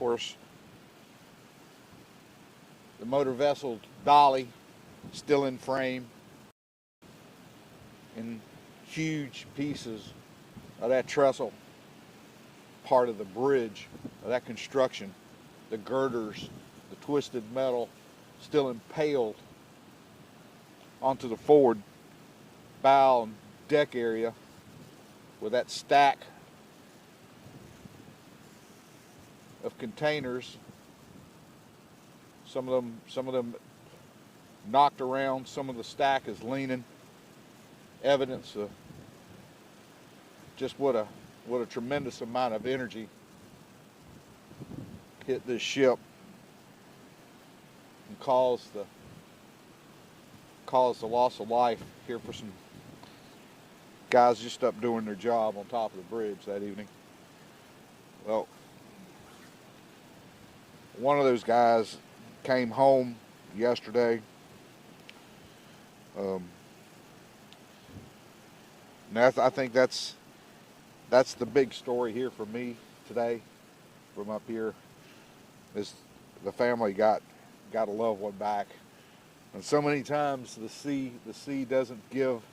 course, the motor vessel Dali still in frame, and huge pieces of that trestle, part of the bridge of that construction, the girders, the twisted metal, still impaled onto the forward bow and deck area with that stack of containers. Some of them knocked around. Some of the stack is leaning. Evidence of just what a tremendous amount of energy hit this ship and caused the loss of life here for some guys just up doing their job on top of the bridge that evening. Well, one of those guys came home yesterday. I think that's the big story here for me today from up here, is the family got a loved one back. And so many times the sea doesn't give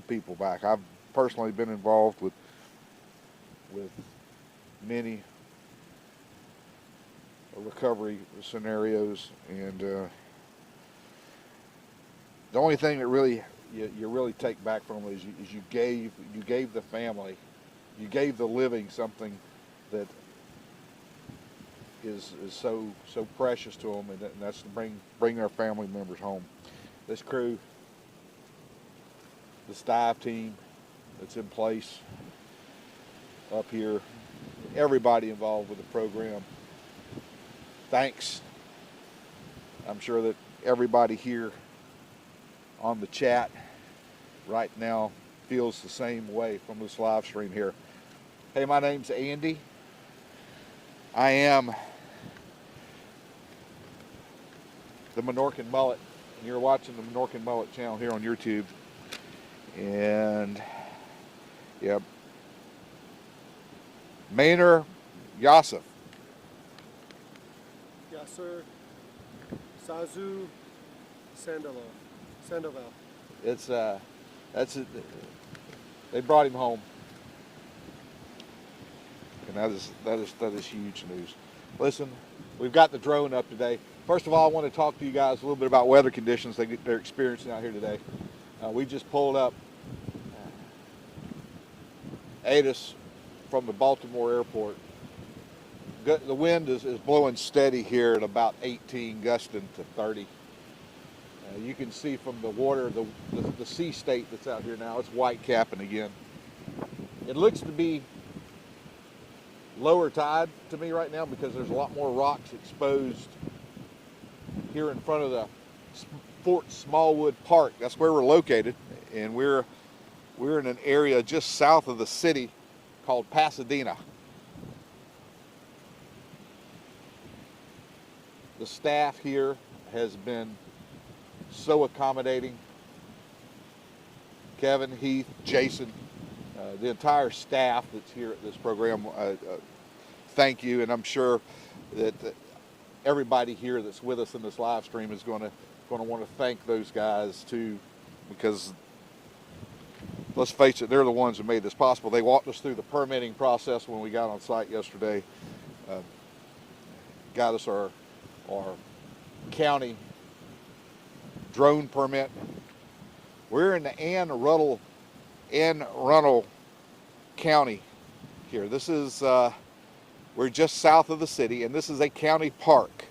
people back. I've personally been involved with many recovery scenarios, and the only thing that really you really take back from it is you gave the family, you gave the living something that is so precious to them, and that's to bring their family members home. This crew, this dive team that's in place up here, everybody involved with the program, thanks. I'm sure that everybody here on the chat right now feels the same way from this live stream here. Hey, my name's Andy. I am the Minorcan Mullet, and you're watching the Minorcan Mullet channel here on YouTube. And yeah, Maynard Yasif. Yasser Sazu Sandoval. It's that's it. They brought him home, and that is huge news. Listen, we've got the drone up today. First of all, I want to talk to you guys a little bit about weather conditions they're experiencing out here today. We just pulled up Adis from the Baltimore airport. The wind is blowing steady here at about 18, gusting to 30. You can see from the water, the sea state that's out here now, it's white capping again. It looks to be lower tide to me right now because there's a lot more rocks exposed here in front of the Fort Smallwood Park. That's where we're located, and we're in an area just south of the city called Pasadena. The staff here has been so accommodating. Kevin, Heath, Jason, the entire staff that's here at this program, thank you. And I'm sure that everybody here that's with us in this live stream is going to want to thank those guys too, because let's face it, they're the ones who made this possible. They walked us through the permitting process when we got on site yesterday, got us our county drone permit. We're in the Anne Arundel County here. This is, we're just south of the city, and this is a county park.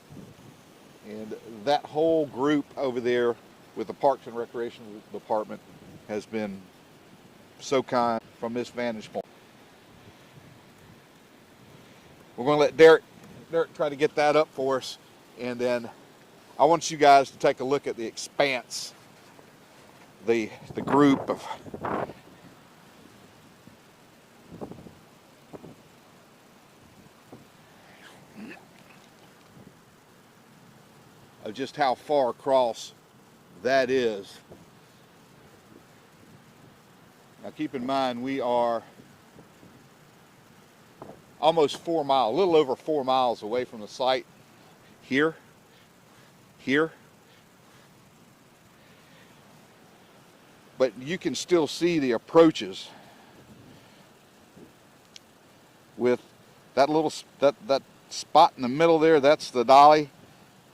And that whole group over there with the Parks and Recreation Department has been so kind from this vantage point. We're going to let Derek try to get that up for us, and then I want you guys to take a look at the expanse, the group of just how far across that is. Now keep in mind, we are almost 4 miles, a little over 4 miles away from the site. Here, but you can still see the approaches with that little that spot in the middle there. That's the Dali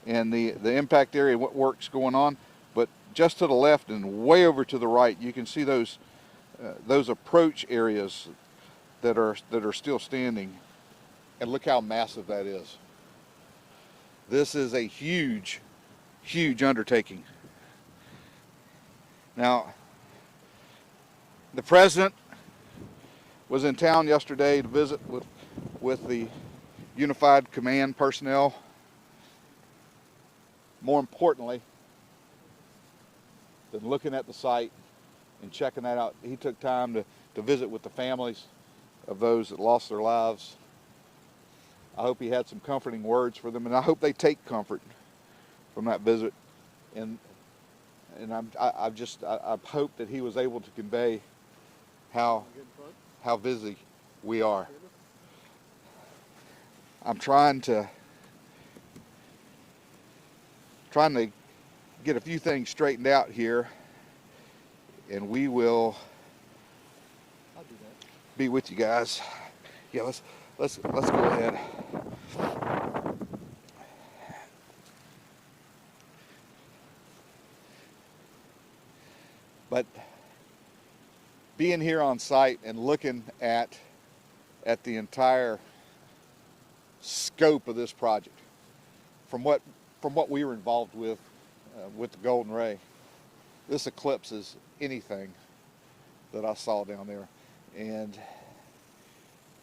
and the impact area, what work's going on. But just to the left and way over to the right, you can see those approach areas that are still standing. And look how massive that is. This is a huge, huge undertaking. Now, the president was in town yesterday to visit with the Unified Command personnel. More importantly than looking at the site and checking that out, he took time to visit with the families of those that lost their lives. I hope he had some comforting words for them, and I hope they take comfort from that visit. And I hope that he was able to convey how busy we are. I'm trying to get a few things straightened out here, and we will be with you guys. Yeah, let's go ahead. But being here on site and looking at the entire scope of this project, from what we were involved with the Golden Ray, this eclipses anything that I saw down there. And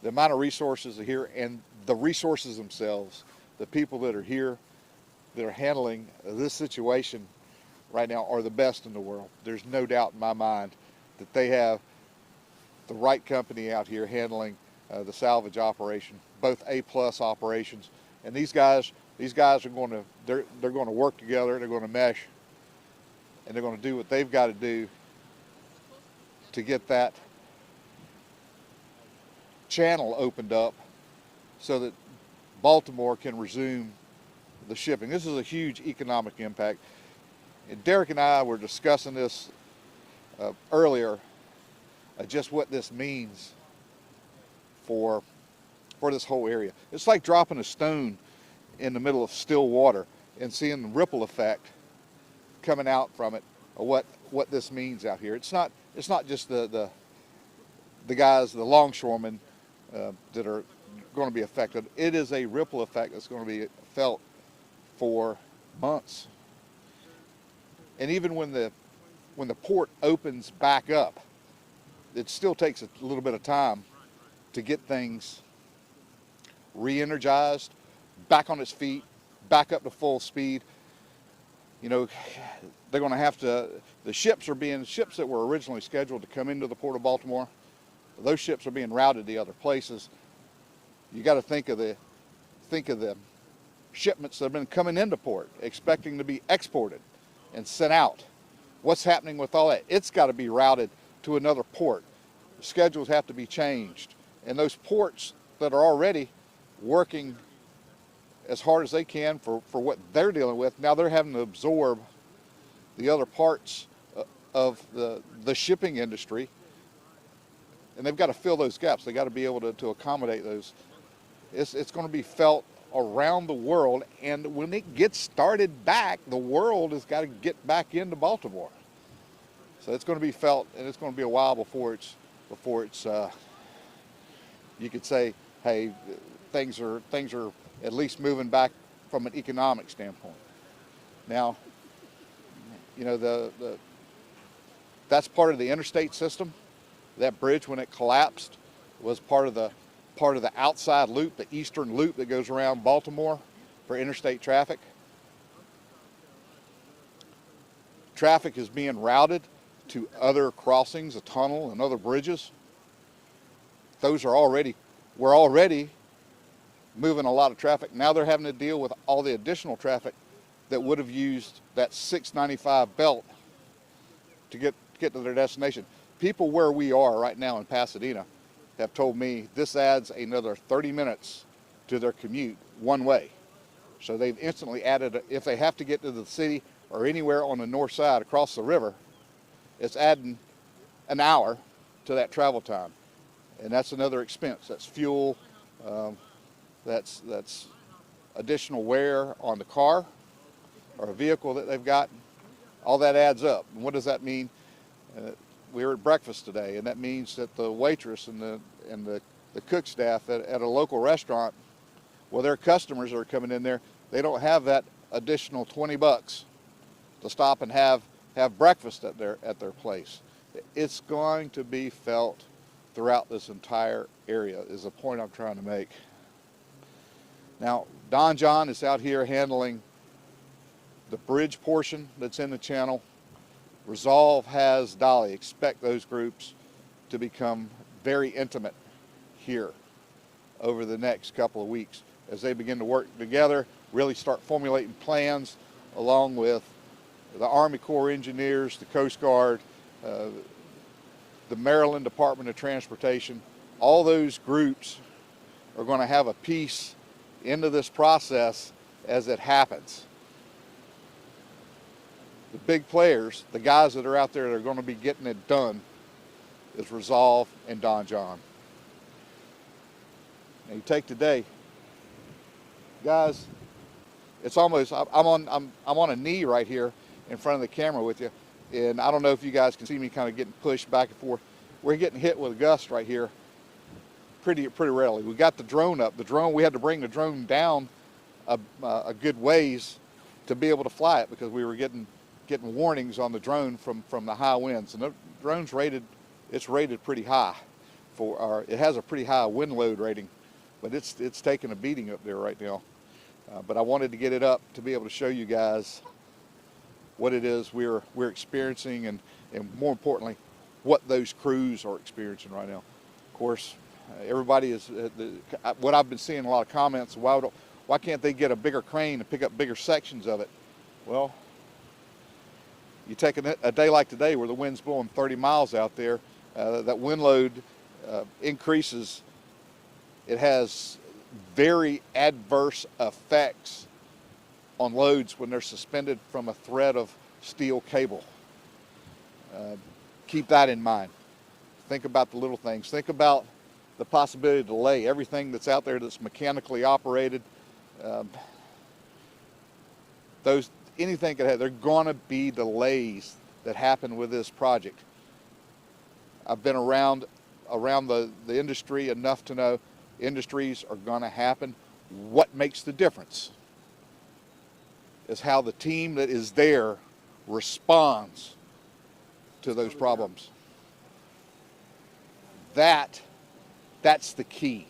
the amount of resources are here, and the resources themselves, the people that are here, that are handling this situation right now, are the best in the world. There's no doubt in my mind that they have the right company out here handling the salvage operation, both A+ operations. And these guys are going to they're going to work together. They're going to mesh, and they're going to do what they've got to do to get that channel opened up so that Baltimore can resume the shipping. This is a huge economic impact. And Derek and I were discussing this earlier, just what this means for this whole area. It's like dropping a stone in the middle of still water and seeing the ripple effect coming out from it, of what this means out here. It's not just the guys, the longshoremen that are going to be affected. It is a ripple effect that's going to be felt for months. And even when the port opens back up, it still takes a little bit of time to get things re-energized, back on its feet, back up to full speed. You know, they're going to have to, the ships that were originally scheduled to come into the Port of Baltimore, those ships are being routed to other places. You got to think of the shipments that have been coming into port, expecting to be exported and sent out. What's happening with all that? It's got to be routed to another port. The schedules have to be changed. And those ports that are already working as hard as they can for what they're dealing with, now they're having to absorb the other parts of the shipping industry, and they've got to fill those gaps. They got to be able to accommodate those. It's going to be felt around the world, and when it gets started back, the world has got to get back into Baltimore. So it's going to be felt, and it's going to be a while before it's you could say, hey, things are at least moving back from an economic standpoint. Now, you know, that's part of the interstate system. That bridge, when it collapsed, was part of the outside loop, the eastern loop that goes around Baltimore for interstate traffic. Traffic is being routed to other crossings, a tunnel, and other bridges. We're already moving a lot of traffic. Now they're having to deal with all the additional traffic that would have used that 695 belt to get to their destination. People where we are right now in Pasadena have told me this adds another 30 minutes to their commute one way. So they've instantly added, if they have to get to the city or anywhere on the north side across the river, it's adding an hour to that travel time. And that's another expense. That's fuel, that's additional wear on the car or a vehicle that they've got. All that adds up. And what does that mean? We were at breakfast today, and that means that the waitress and the cook staff at a local restaurant, well, their customers that are coming in there, they don't have that additional 20 bucks to stop and have breakfast at their place. It's going to be felt throughout this entire area, is the point I'm trying to make. Now, Don John is out here handling the bridge portion that's in the channel. Resolve has Dali. Expect those groups to become very intimate here over the next couple of weeks as they begin to work together, really start formulating plans along with the Army Corps engineers, the Coast Guard, the Maryland Department of Transportation. All those groups are going to have a piece into this process as it happens. The big players, the guys that are out there that are going to be getting it done, is Resolve and Don John. Now you take today, guys. It's almost, I'm on a knee right here in front of the camera with you, and I don't know if you guys can see me kind of getting pushed back and forth. We're getting hit with a gust right here pretty rarely. We got the drone up. The drone, we had to bring the drone down a good ways to be able to fly it because we were getting warnings on the drone from the high winds. And the drone's rated, it's rated pretty high it has a pretty high wind load rating, but it's taking a beating up there right now. But I wanted to get it up to be able to show you guys what it is we're experiencing, and more importantly, what those crews are experiencing right now. Of course, everybody is, what I've been seeing a lot of comments, why can't they get a bigger crane and pick up bigger sections of it? Well, you take a day like today where the wind's blowing 30 miles out there, that wind load increases. It has very adverse effects on loads when they're suspended from a thread of steel cable. Keep that in mind. Think about the little things. Think about the possibility of delay. Everything that's out there that's mechanically operated, anything could have. There are going to be delays that happen with this project. I've been around the industry enough to know industries are going to happen. What makes the difference is how the team that is there responds to those problems. That's the key.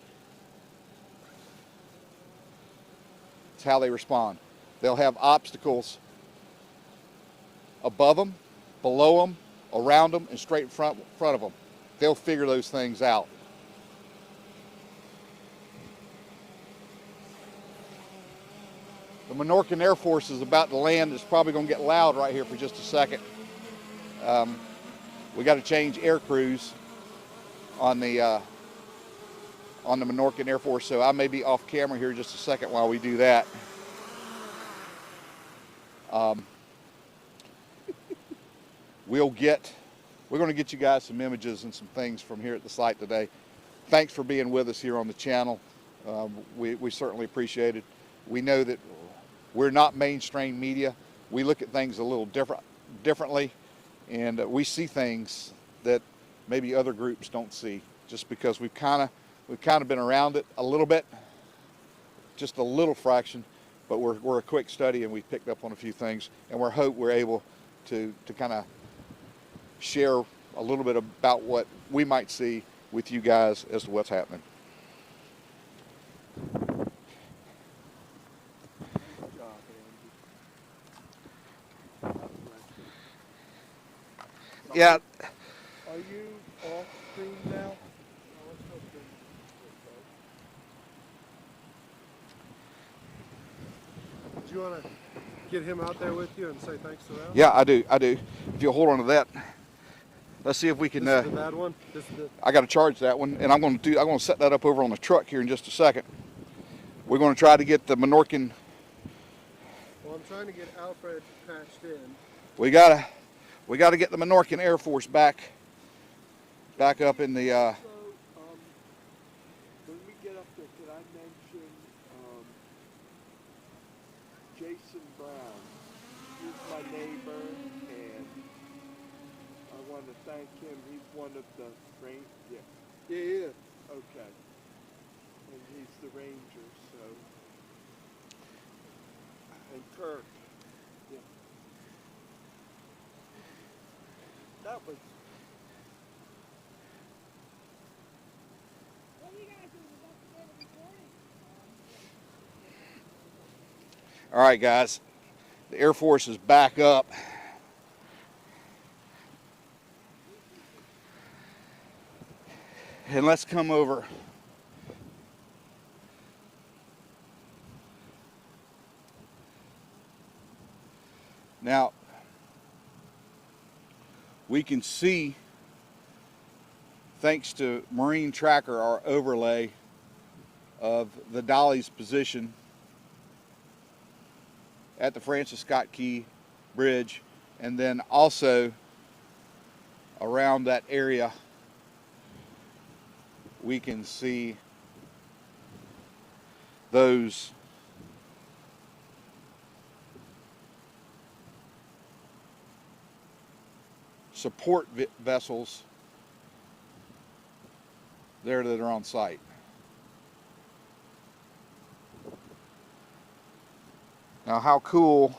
It's how they respond. They'll have obstacles above them, below them, around them, and straight in front of them. They'll figure those things out. The Minorcan Air Force is about to land. It's probably going to get loud right here for just a second. We got to change air crews on the Minorcan Air Force, so I may be off camera here just a second while we do that. We're going to get you guys some images and some things from here at the site today. Thanks for being with us here on the channel. We certainly appreciate it. We know that we're not mainstream media. We look at things a little differently, and we see things that maybe other groups don't see, just because we've kind of been around it a little bit, just a little fraction, but we're a quick study and we picked up on a few things, and we're able to kind of share a little bit about what we might see with you guys as to what's happening. Yeah. Are you off screen now? Do you want to get him out there with you and say thanks to them? Yeah, I do. If you'll hold on to that. Let's see if we can. This is the bad one. This is the. I got to charge that one, and I'm going to set that up over on the truck here in just a second. We're going to try to get the Minorcan. Well, I'm trying to get Alfred patched in. We gotta get the Minorcan Air Force back up in the. So, when we get up there, could I mention Jason Brown? He's my neighbor, and I want to thank him. He's one of the rangers. Yeah. Okay. And he's the ranger, so. And Kirk. Yeah. That was. All right, guys. The Air Force is back up. And let's come over. Now, we can see, thanks to Marine Tracker, our overlay of the Dali's position at the Francis Scott Key Bridge, and then also around that area we can see those support vessels there that are on site. Now, how cool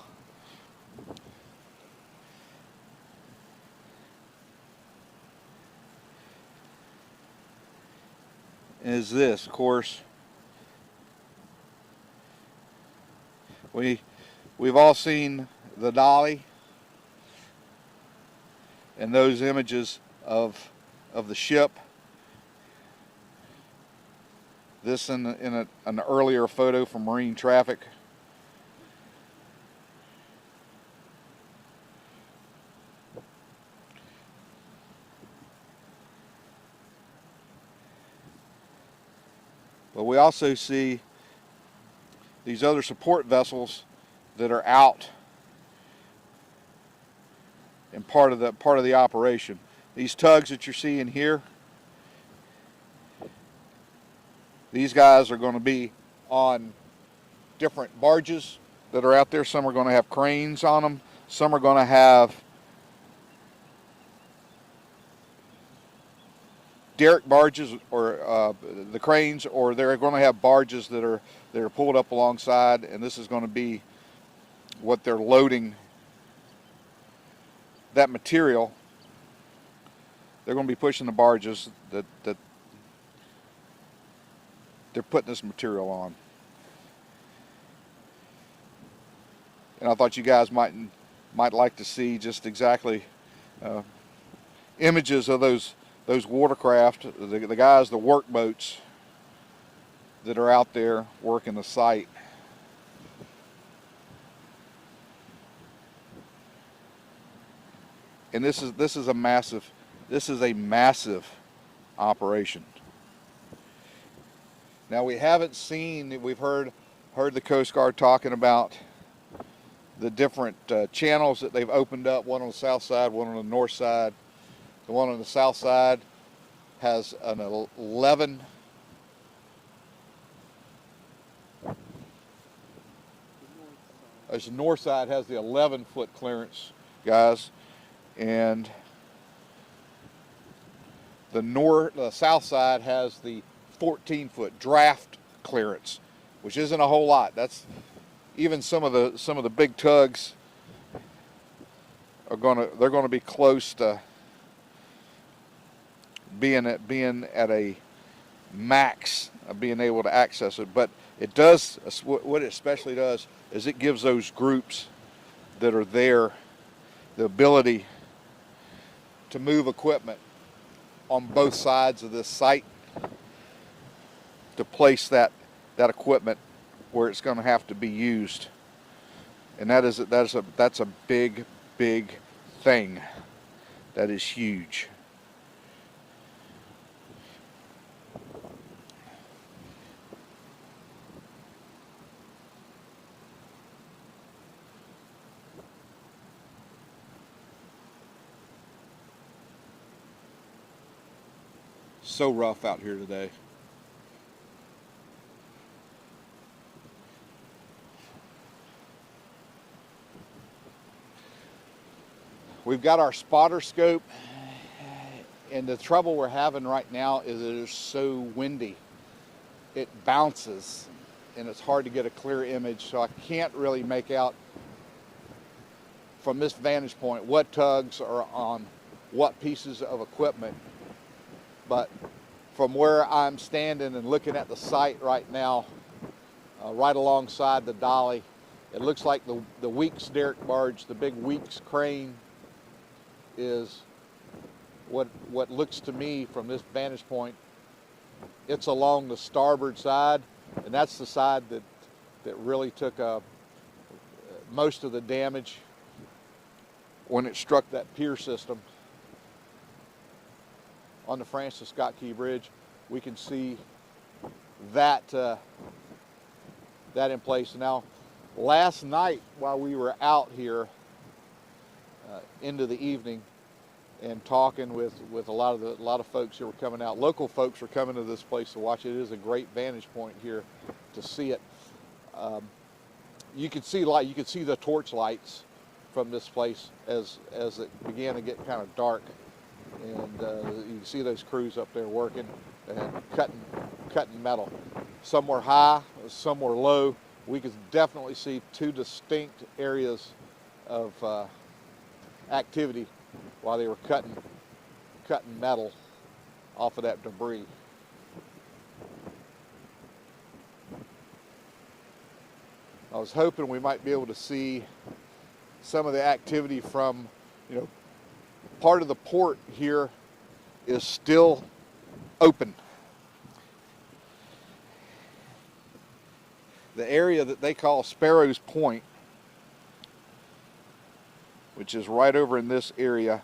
is this? Of course, we've all seen the Dali and those images of the ship. This in an earlier photo from Marine Traffic. But we also see these other support vessels that are out in part of the operation. These tugs that you're seeing here, these guys are going to be on different barges that are out there. Some are going to have cranes on them. Some are going to have derrick barges, or the cranes, or they're going to have barges that are pulled up alongside, and this is going to be what they're loading that material. They're going to be pushing the barges that they're putting this material on. And I thought you guys might like to see just exactly images of those watercraft, the guys, the workboats that are out there working the site. And this is a massive operation. Now, we haven't seen, we've heard the Coast Guard talking about the different channels that they've opened up, one on the south side, one on the north side. The one on the south side has an 11 as the north side has the 11-foot clearance, guys, and the south side has the 14-foot draft clearance, which isn't a whole lot. That's even some of the big tugs they're gonna be close to being at a max of being able to access it. But it does, what it especially does is it gives those groups that are there the ability to move equipment on both sides of this site to place that equipment where it's going to have to be used. And that's a big thing. That is huge. So rough out here today. We've got our spotter scope, and the trouble we're having right now is it is so windy. It bounces, and it's hard to get a clear image, so I can't really make out from this vantage point what tugs are on what pieces of equipment. But from where I'm standing and looking at the site right now, right alongside the Dali, it looks like the Weeks derrick barge, the big Weeks crane, is what looks to me from this vantage point. It's along the starboard side, and that's the side that really took most of the damage when it struck that pier system on the Francis Scott Key Bridge. We can see that in place. Now, last night while we were out here into the evening and talking with a lot of folks who were coming out, local folks were coming to this place to watch it. It is a great vantage point here to see it. You could see the torch lights from this place as it began to get kind of dark, and you can see those crews up there working and cutting metal. Some were high, some were low. We could definitely see two distinct areas of activity while they were cutting metal off of that debris. I was hoping we might be able to see some of the activity from, part of the port here is still open. The area that they call Sparrows Point, which is right over in this area,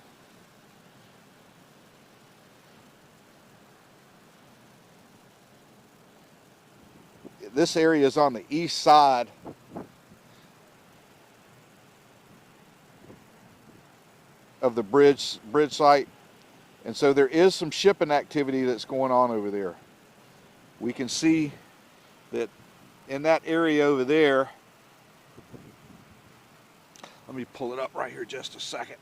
this area is on the east side of the bridge site, and so there is some shipping activity that's going on over there. We can see that in that area over there. Let me pull it up right here just a second.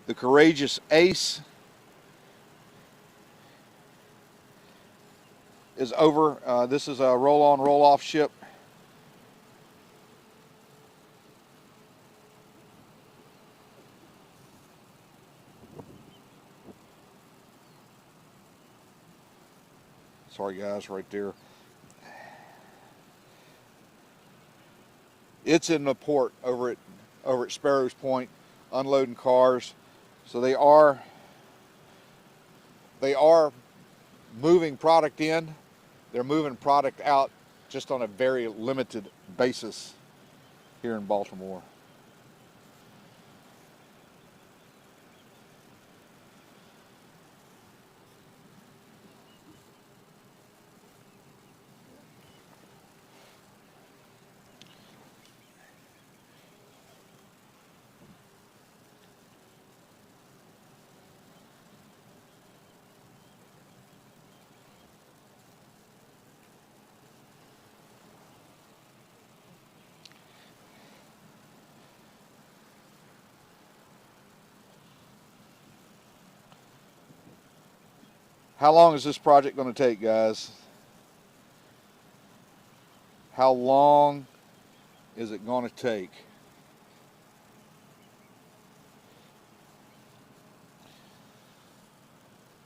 The Courageous Ace is over. This is a roll-on, roll-off ship. Sorry guys, right there. It's in the port over at Sparrows Point, unloading cars. So they are moving product in. They're moving product out just on a very limited basis here in Baltimore. How long is this project going to take, guys? How long is it going to take?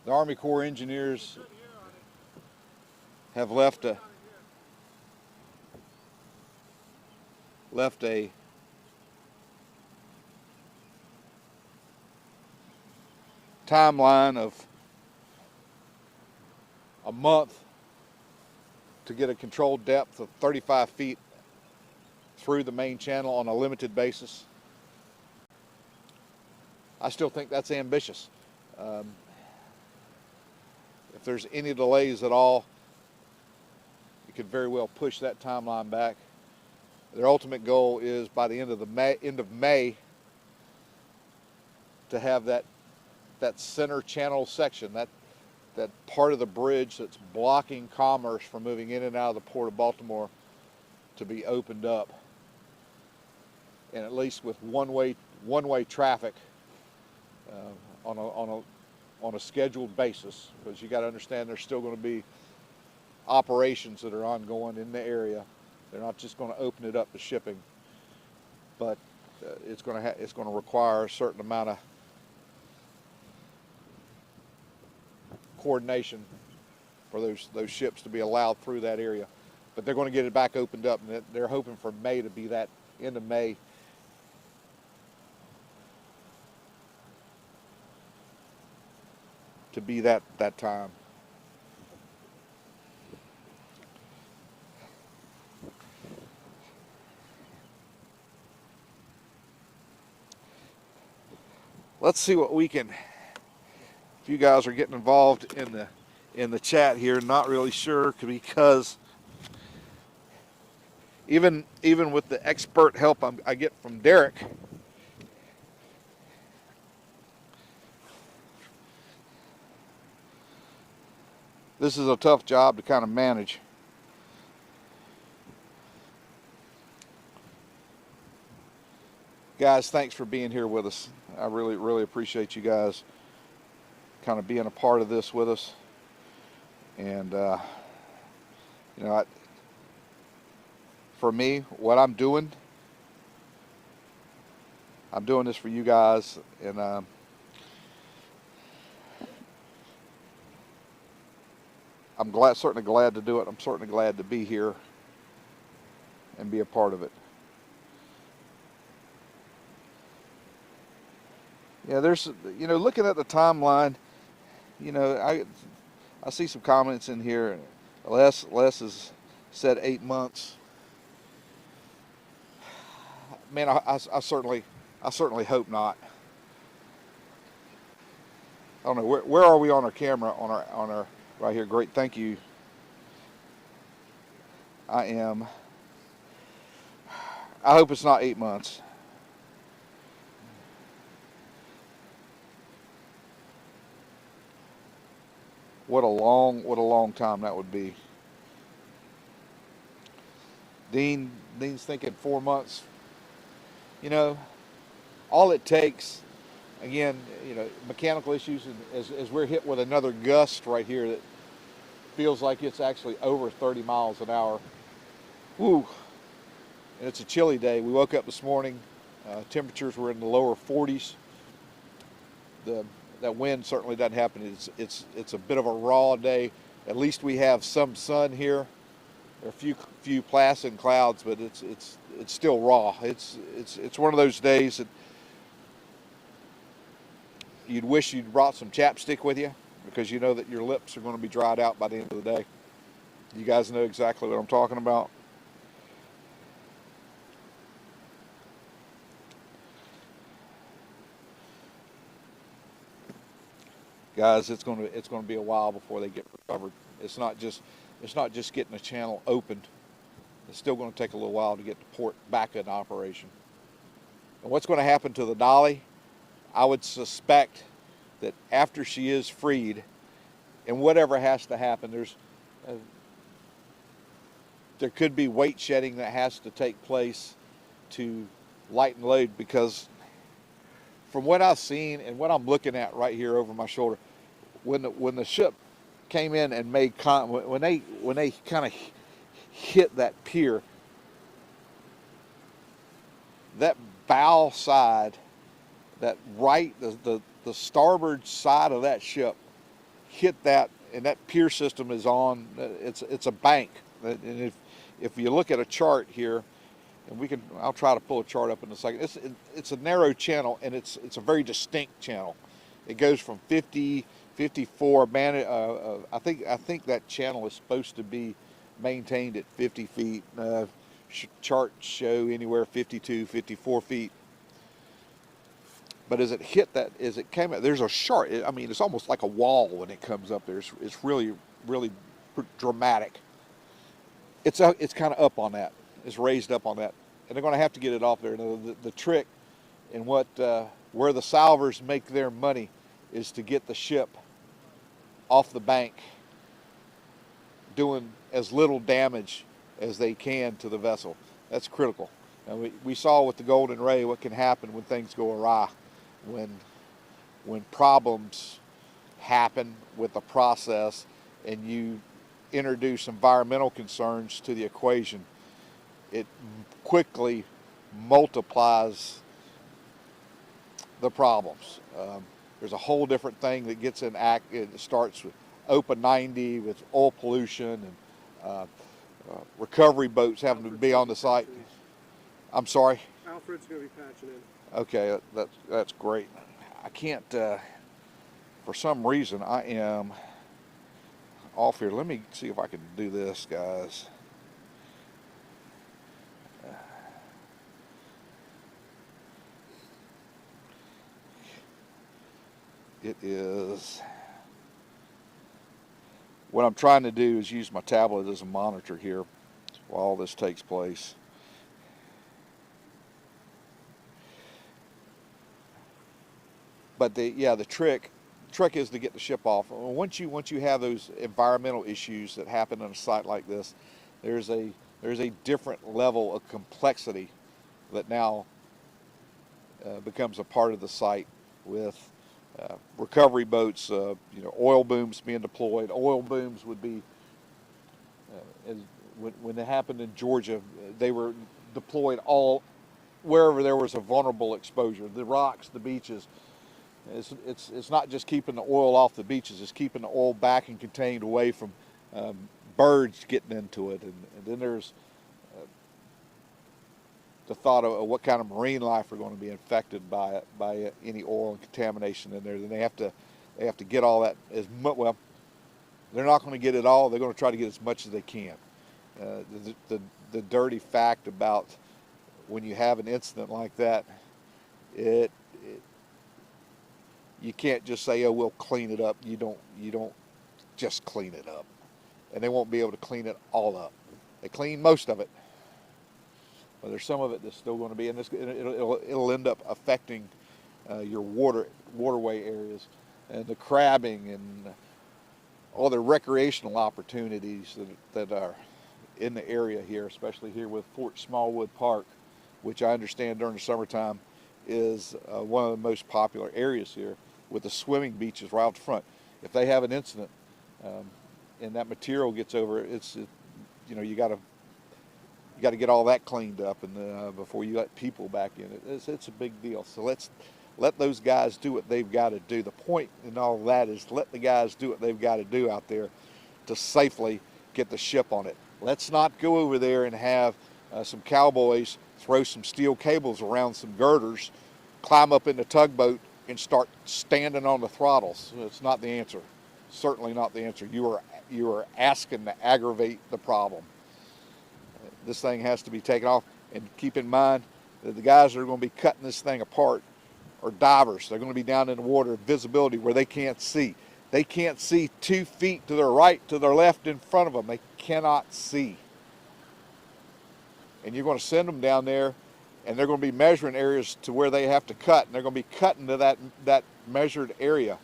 The Army Corps engineers have left a timeline of a month to get a controlled depth of 35 feet through the main channel on a limited basis. I still think that's ambitious. If there's any delays at all, it could very well push that timeline back. Their ultimate goal is by the end of May to have that center channel section, that part of the bridge that's blocking commerce from moving in and out of the Port of Baltimore, to be opened up, and at least with one-way traffic on a scheduled basis, because you got to understand there's still going to be operations that are ongoing in the area. They're not just going to open it up to shipping, but it's going to require a certain amount of coordination for those ships to be allowed through that area. But they're going to get it back opened up, and they're hoping for May to be that end of May. To be that time. Let's see what we can. If you guys are getting involved in the chat here, not really sure, because even with the expert help I get from Derek, this is a tough job to kind of manage. Guys, thanks for being here with us. I really appreciate you guys kind of being a part of this with us. And you know, for me, what I'm doing this for you guys, and I'm certainly glad to do it. I'm certainly glad to be here and be a part of it. Yeah, there's, you know, looking at the timeline, you know, I see some comments in here. Les has said 8 months. Man, I certainly hope not. I don't know, where are we on our camera, on our right here? Great, thank you. I hope it's not 8 months. What a long time that would be. Dean's thinking 4 months. You know, all it takes, again, you know, mechanical issues, as we're hit with another gust right here that feels like it's actually over 30 miles an hour. Woo! And it's a chilly day. We woke up this morning, temperatures were in the lower 40s. That wind certainly doesn't happen. It's a bit of a raw day. At least we have some sun here. There are a few passing clouds, but it's still raw. It's one of those days that you'd wish you'd brought some chapstick with you, because you know that your lips are going to be dried out by the end of the day. You guys know exactly what I'm talking about. Guys, it's going to be a while before they get recovered. It's not just getting the channel opened. It's still going to take a little while to get the port back in operation. And what's going to happen to the Dali? I would suspect that after she is freed, and whatever has to happen, there could be weight shedding that has to take place to lighten load, because from what I've seen and what I'm looking at right here over my shoulder, when the ship came in and made when they kind of hit that pier, that bow side, that the starboard side of that ship hit that, and that pier system is on. It's a bank, and if you look at a chart here, and I'll try to pull a chart up in a second. It's a narrow channel, and it's a very distinct channel. It goes from 50, 54. I think that channel is supposed to be maintained at 50 feet. Charts show anywhere 52, 54 feet. But as it hit that, as it came out, there's a sharp. I mean, it's almost like a wall when it comes up there. It's really dramatic. It's kind of up on that. It's raised up on that. and they're going to have to get it off there. The trick and where the salvers make their money is to get the ship off the bank, doing as little damage as they can to the vessel. That's critical. Now we saw with the Golden Ray what can happen when things go awry, when problems happen with the process and you introduce environmental concerns to the equation. It quickly multiplies the problems. There's a whole different thing that gets in act. It starts with OPA 90 with oil pollution and recovery boats having to be on the site. I'm sorry? Alfred's going to be patching in. Okay, that's great. I can't, for some reason, I am off here. Let me see if I can do this, guys. It is, what I'm trying to do is use my tablet as a monitor here while all this takes place. But the trick is to get the ship off. Once you have those environmental issues that happen on a site like this, there's a different level of complexity that now becomes a part of the site with recovery boats, oil booms being deployed. Oil booms would be, when it happened in Georgia, they were deployed all wherever there was a vulnerable exposure. The rocks, the beaches. It's not just keeping the oil off the beaches, it's keeping the oil back and contained away from birds getting into it. And then there's the thought of what kind of marine life are going to be infected by any oil and contamination in there. Then they have to get all that well. They're not going to get it all. They're going to try to get as much as they can. The dirty fact about when you have an incident like that, you can't just say, oh, we'll clean it up. You don't just clean it up, and they won't be able to clean it all up. They clean most of it, but there's some of it that's still going to be, and it'll end up affecting your waterway areas, and the crabbing and all the recreational opportunities that are in the area here, especially here with Fort Smallwood Park, which I understand during the summertime is one of the most popular areas here, with the swimming beaches right out front. If they have an incident and that material gets over, you got to get all that cleaned up and before you let people back in. It's a big deal. So let those guys do what they've got to do. The point in all of that is let the guys do what they've got to do out there to safely get the ship on it. Let's not go over there and have some cowboys throw some steel cables around some girders, climb up in the tugboat, and start standing on the throttles. It's not the answer. Certainly not the answer. You are asking to aggravate the problem. This thing has to be taken off, and keep in mind that the guys that are going to be cutting this thing apart are divers. They're going to be down in the water, visibility where they can't see. They can't see 2 feet to their right, to their left, in front of them. They cannot see. And you're going to send them down there, and they're going to be measuring areas to where they have to cut, and they're going to be cutting to that measured area,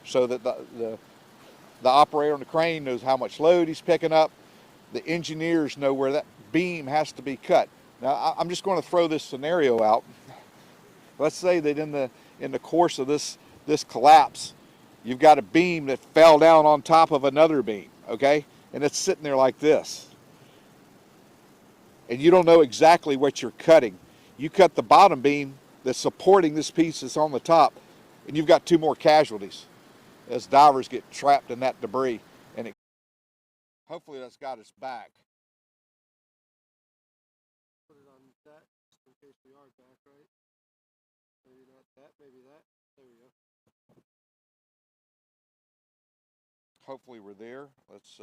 so that the operator on the crane knows how much load he's picking up. The engineers know where that beam has to be cut. Now, I'm just going to throw this scenario out. Let's say that in the course of this collapse, you've got a beam that fell down on top of another beam, okay? And it's sitting there like this. And you don't know exactly what you're cutting. You cut the bottom beam that's supporting this piece that's on the top, and you've got 2 more casualties as divers get trapped in that debris. And hopefully that's got us back. Put it on that, just in case we are back, right? Maybe not that, maybe that. There we go. Hopefully we're there. Let's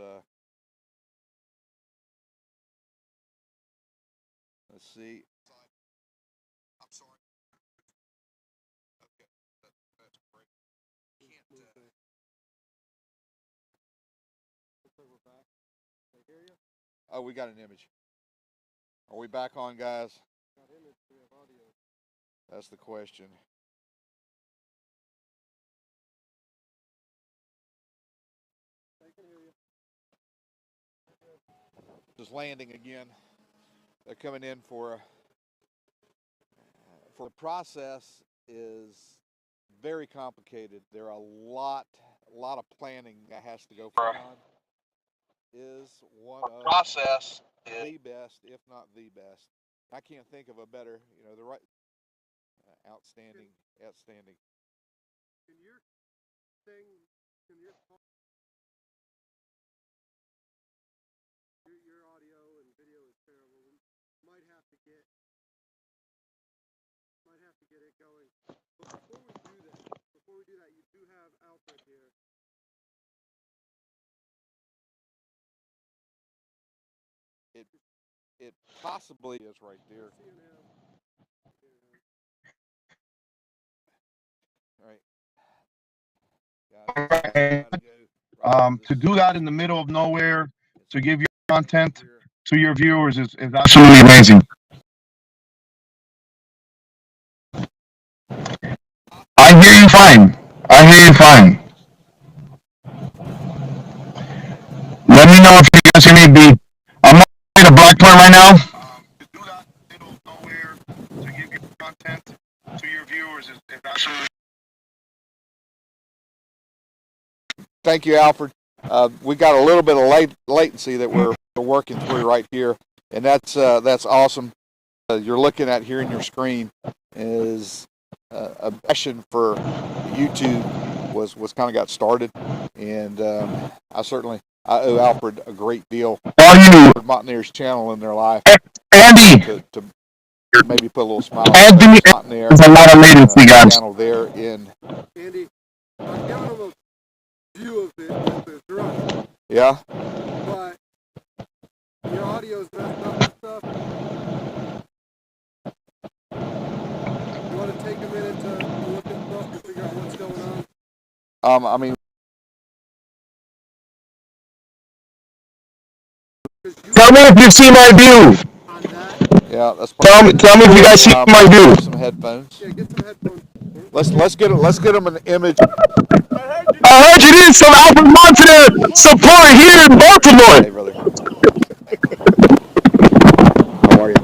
see. I'm sorry. Okay, that's great. Can't. Looks like we're back. Can I hear you? Oh, we got an image. Are we back on, guys? got image, do we have audio? That's the question. I can hear you. Just landing again. They're coming in for the process is very complicated. There are a lot of planning that has to go on. Is one of Process the best, if not the best. I can't think of a better, the right, outstanding. Can your thing, your audio and video is terrible. We might have to get it going. But before we do that, you do have Alfred here. It possibly is right there. All right. To do that in the middle of nowhere, to give your content to your viewers is absolutely amazing. I hear you fine. Let me know if you guys hear me. I'm not at a black point right now. To do that in the middle of nowhere, to give your content to your viewers is absolutely. Thank you, Alfred. We got a little bit of latency latency that we're working through right here, and that's awesome. You're looking at here in your screen is a passion for YouTube was kind of got started, and I owe Alfred a great deal. For Mountaineers channel in their life, Andy, to maybe put a little smile on Andy, Mountaineer. there's a lot of latency, guys. Channel there in. Andy, I'm giving him a view of it with the drone. Yeah. But your audio's messed up and stuff. You want to take a minute to look at stuff to figure out what's going on? I mean. Tell me if you see my view. Yeah, that's. Tell me if you guys see my view. Some headphones. Yeah, get some headphones. Let's get them an image. I heard you need some Alfred Montaner support here in Baltimore. Hey, brother. How are you?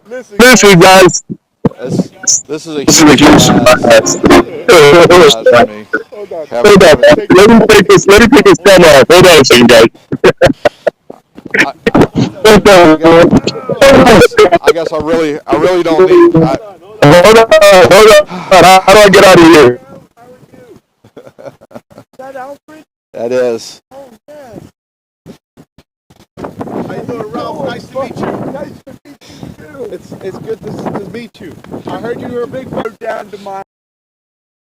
Listen, guys. This is a huge surprise for me. Hold on. Let me take this camera off. Hold on a second, guys. I guess I really don't need. Hold on. How do I get out of here? Is that Alfred? That is. Oh, yes. How you doing, Ralph? Nice to meet you. Nice to meet you, too. It's good to meet you. I heard you were a big boat down to my...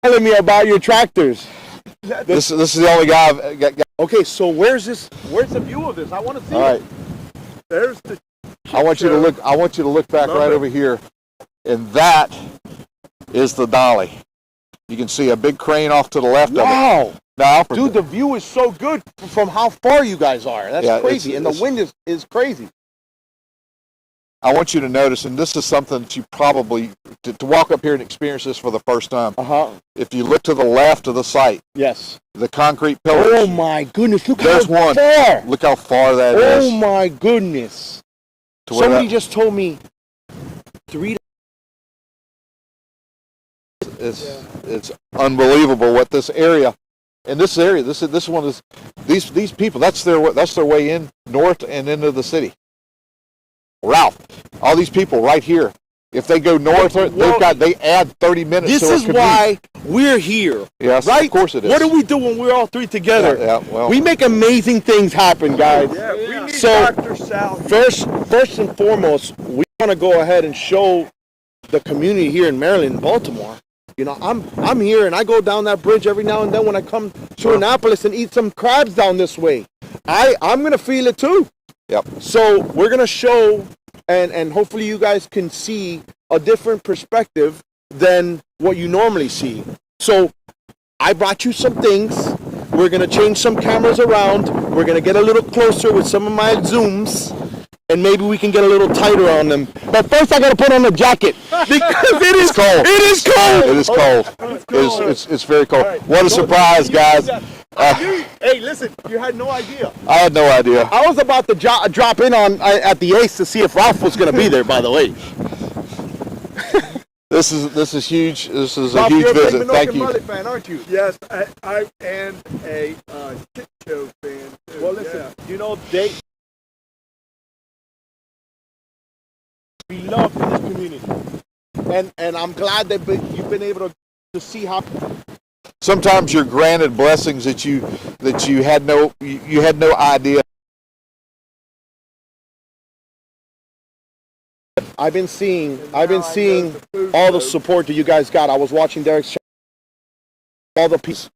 Telling me about your tractors. This is the only guy I've got. Okay, so where's the view of this? I want to see All right. it. There's the... I want you to look back right over here, and that is the Dali. You can see a big crane off to the left of it. Wow. Now, Dude, the view is so good from how far you guys are. That's crazy. And the wind is crazy. I want you to notice, and this is something that you probably, to walk up here and experience this for the first time. If you look to the left of the site, yes, the concrete pillars. Oh my goodness, look There's how one. far. Look how far that is. Oh my goodness. Somebody just told me 3 It's unbelievable what this area, and this one is these people. That's their way in north and into the city. Ralph, all these people right here. If they go north, they add 30 minutes. This is why we're here. Yes, right? Of course it is. What do we do when we're all three together? Well, we make amazing things happen, guys. Yeah, we need so Dr. Sal. first and foremost, we want to go ahead and show the community here in Maryland and Baltimore. You know, I'm here and I go down that bridge every now and then when I come to Annapolis and eat some crabs down this way. I'm gonna feel it too. Yep. So we're gonna show and hopefully you guys can see a different perspective than what you normally see. So I brought you some things. We're gonna change some cameras around. We're gonna get a little closer with some of my zooms, and maybe we can get a little tighter on them. But first, I gotta put on a jacket because it is cold. It is cold. It is cold. It's very cold. Right. What a surprise, guys. Hey, listen, you had no idea. I had no idea. I was about to drop in on at the Ace to see if Ralph was gonna be there. By the way, This is huge. This is a Ralph, huge you're a big visit. Thank Minorcan you. mullet fan, aren't you? Yes, I and a shit show fan too. Well, listen, yeah. you know they be loved in this community, and I'm glad that you've been able to see how. Sometimes you're granted blessings that you had no idea. I've been seeing all the support that you guys got. I was watching Derek's show. All the pieces.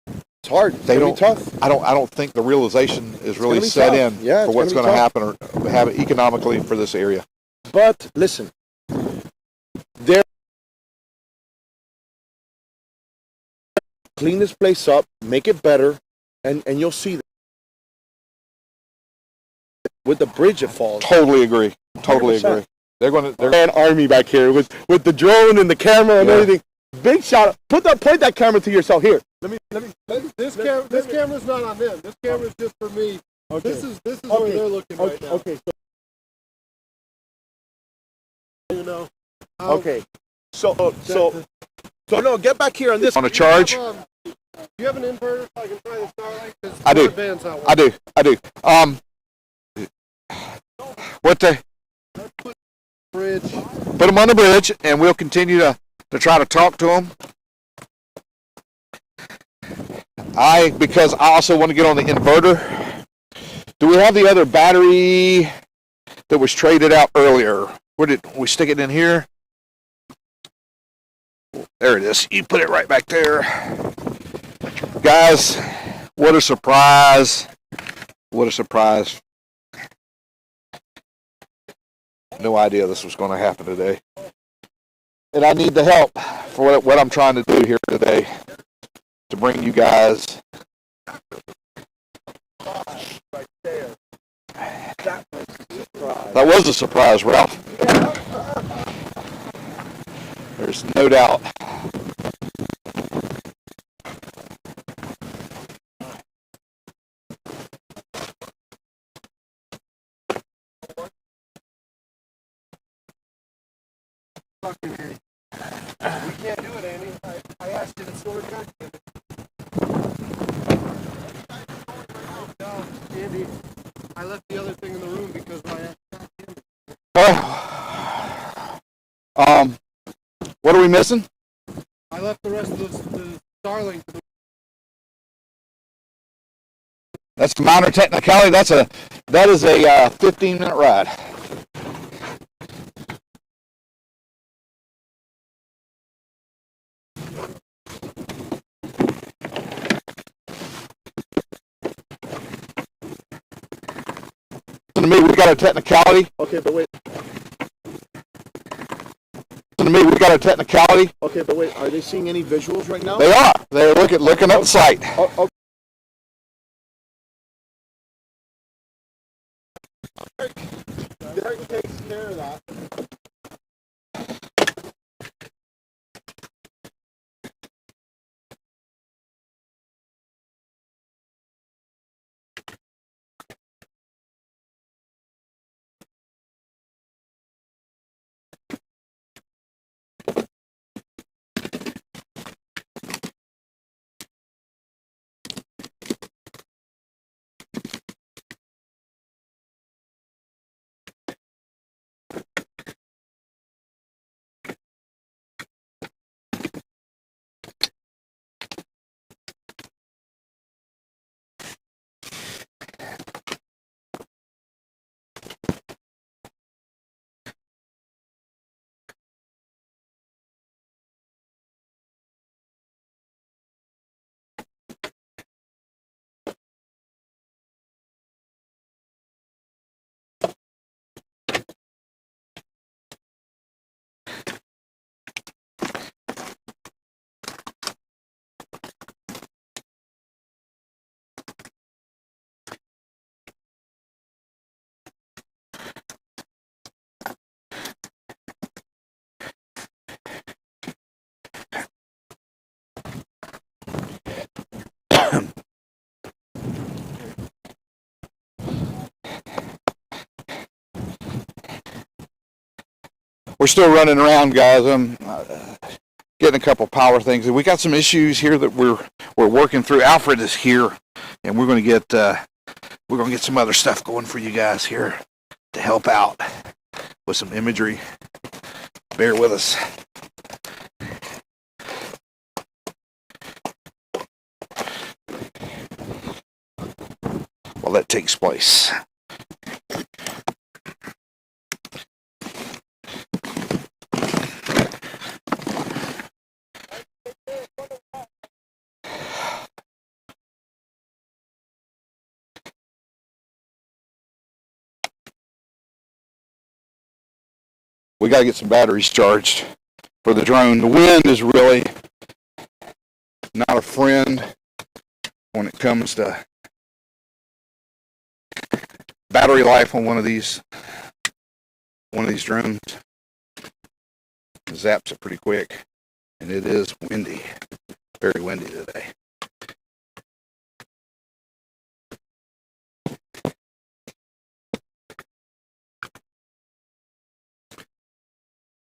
It's hard. It's They gonna don't. be tough. I don't think the realization is really gonna be set tough. in Yeah, for it's what's gonna going be to tough. happen or have economically for this area. But listen, they're clean this place up, make it better, and you'll see that with the bridge it falls. Totally agree. Totally 100%. agree. They're An army back here with the drone and the camera and everything. Big shout out. Point that camera to yourself here. This camera's not on them. This camera's just for me. Okay. This is where they're looking right now. Okay. You know. Okay. So no, get back here on this. on a charge. Do you have an inverter so I can try the Starlight? 'Cause I do. broadband's not I working. do. What the? Bridge. Put them on the bridge, and we'll continue to try to talk to them. Because I also want to get on the inverter. Do we have the other battery that was traded out earlier? Where did we stick it in here? There it is. You put it right back there. Guys, what a surprise. What a surprise. No idea this was going to happen today. And I need the help for what I'm trying to do here today to bring you guys. That was a surprise, Ralph. There's no doubt. We can't do it, Andy. I asked you to store it back. No, Andy, I left the other thing in the room because I asked. What are we missing? I left the rest of the Starlink. That's a minor technicality. That is a 15-minute ride. To me, we got a technicality. Okay, but wait. To me, we got a technicality. Okay, but wait. Are they seeing any visuals right now? They are. They're looking up the site. Oh, Derek takes care of that. We're still running around, guys. I'm getting a couple power things. We got some issues here that we're working through. Alfred is here, and we're going to get some other stuff going for you guys here to help out with some imagery. Bear with us. While that takes place. We got to get some batteries charged for the drone. The wind is really not a friend when it comes to battery life on one of these drones. It zaps it pretty quick, and it is windy, very windy today.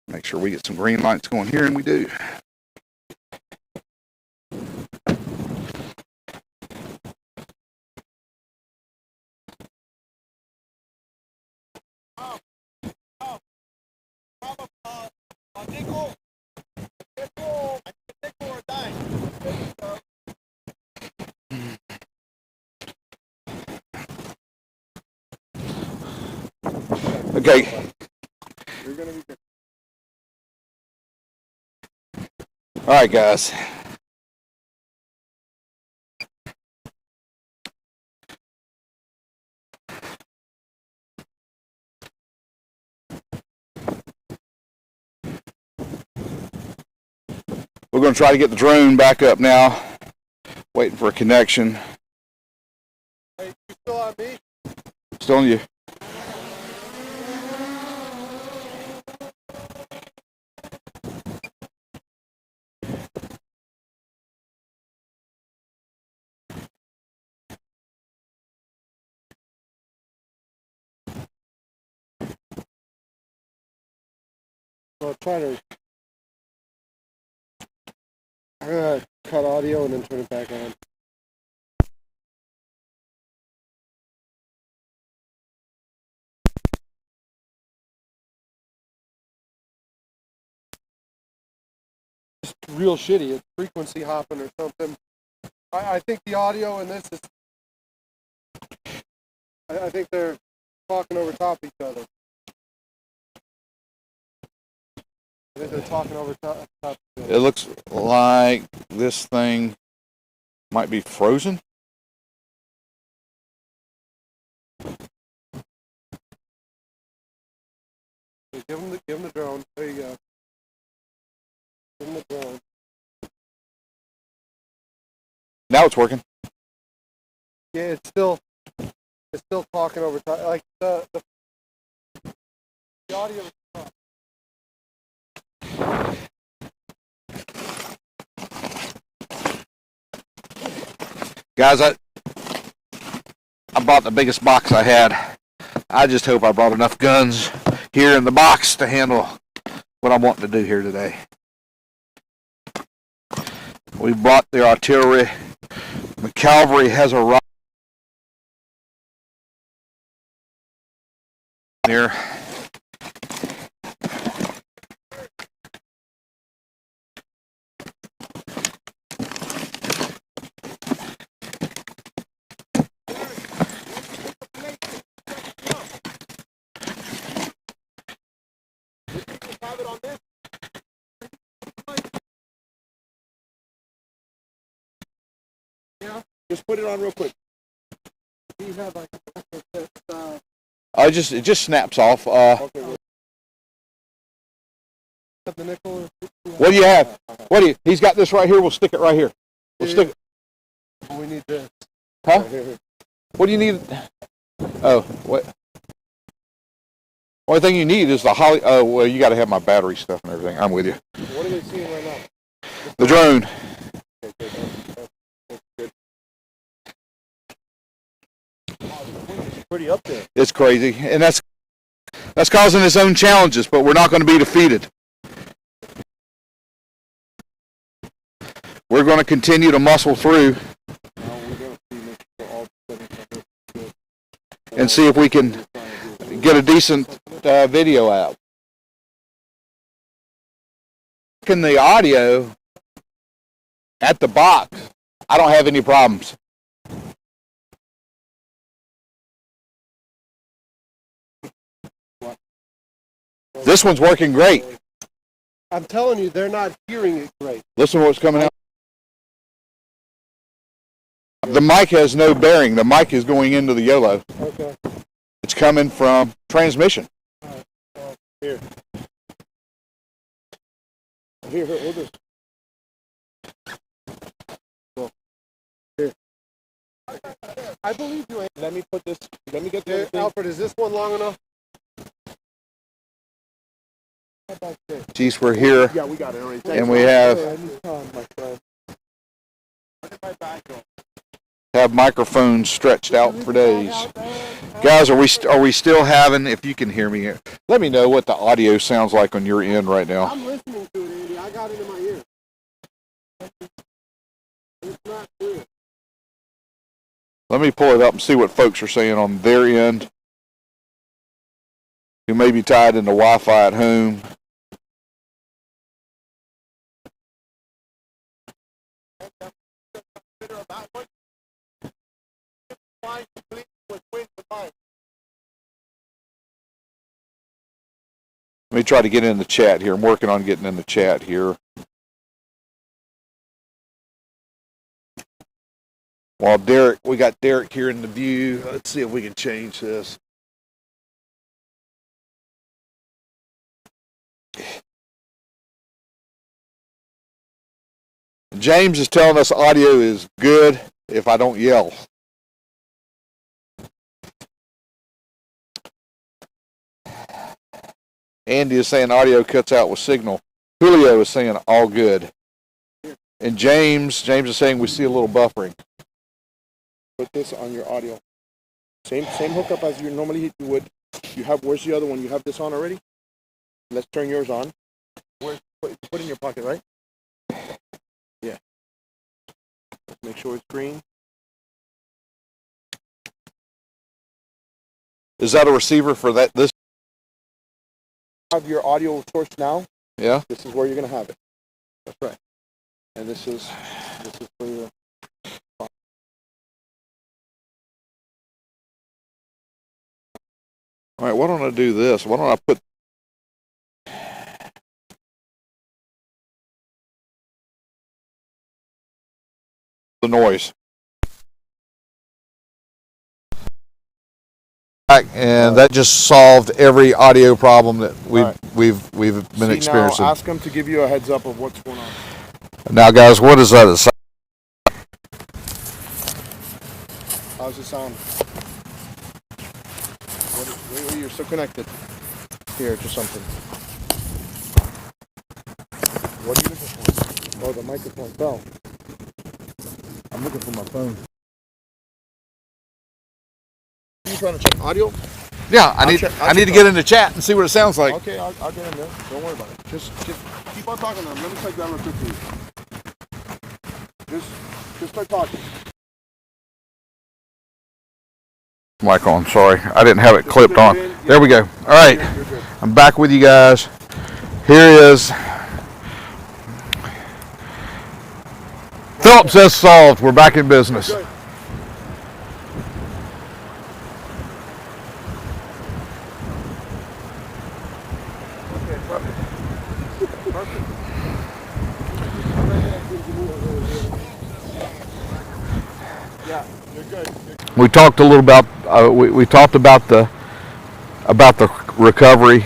Make sure we get some green lights going here, and we do. Okay. You're gonna be good. All right, guys. We're going to try to get the drone back up now. Waiting for a connection. Hey, you still on me? Still on you. Well, I'm gonna cut audio and then turn it back on. It's real shitty. It's frequency hopping or something. I think the audio in this is. I think they're talking over top each other. I think they're talking over top each other. It looks like this thing might be frozen. Give him the drone. There you go. Give him the drone. Now it's working. Yeah, it's still talking over top. Like the audio is top. Guys, I bought the biggest box I had. I just hope I brought enough guns here in the box to handle what I'm wanting to do here today. We brought the artillery. The cavalry has arrived here. Just put it on real quick. He had like It just snaps off. the nickel. What do you have? He's got this right here. We'll stick it right here. We'll stick it. We need this. Huh? Right here. What do you need? Oh, what? Only thing you need is the holly. Oh, well, you got to have my battery stuff and everything. I'm with you. What are they seeing right now? The drone. Okay, good. That's good. Oh, the wind is pretty up there. It's crazy, and that's That's causing its own challenges, but we're not going to be defeated. We're going to continue to muscle through and see if we can get a decent video out. In the audio at the box, I don't have any problems. This one's working great. I'm telling you, they're not hearing it great. Listen to what's coming out. The mic has no bearing. The mic is going into the YOLO. Okay. It's coming from transmission. Here, hold this. Well, here. I believe you. Let me put this. Let me get the Alfred, is this one long enough? Geez, we're here. Yeah, we got it already. And we have microphones stretched out for days. Guys, are we still having? If you can hear me here, let me know what the audio sounds like on your end right now. I'm listening to it, Andy. I got it in my ear. It's not clear. Let me pull it up and see what folks are saying on their end. Who may be tied into Wi-Fi at home. Let me try to get in the chat here. I'm working on getting in the chat here. While we got Derek here in the view. Let's see if we can change this. James is telling us audio is good if I don't yell. Andy is saying audio cuts out with signal. Julio is saying all good. And James is saying we see a little buffering. Put this on your audio. Same hookup as you normally would. You have, where's the other one? You have this on already? Let's turn yours on. Put it in your pocket, right? Yeah. Let's make sure it's green. Is that a receiver for this? Have your audio source now. Yeah. This is where you're gonna have it. That's right. And this is for your. All right. Why don't I do this? Why don't I put the noise? And that just solved every audio problem that we've been experiencing. Now ask them to give you a heads up of what's going on. Now, guys, what is that? How's it sound? Wait, you're still connected. Here to something. What are you looking for? Oh, the microphone fell. I'm looking for my phone. Are you trying to check audio? Yeah, I need to get in the chat and see what it sounds like. Okay, I'll get in there. Don't worry about it. Just keep on talking to them. Let me take that real quickly. Just start talking. Mic on, sorry. I didn't have it clipped on. There we go. All right. I'm back with you guys. Here is Philip says solved. We're back in business. We talked a little about we talked about the recovery.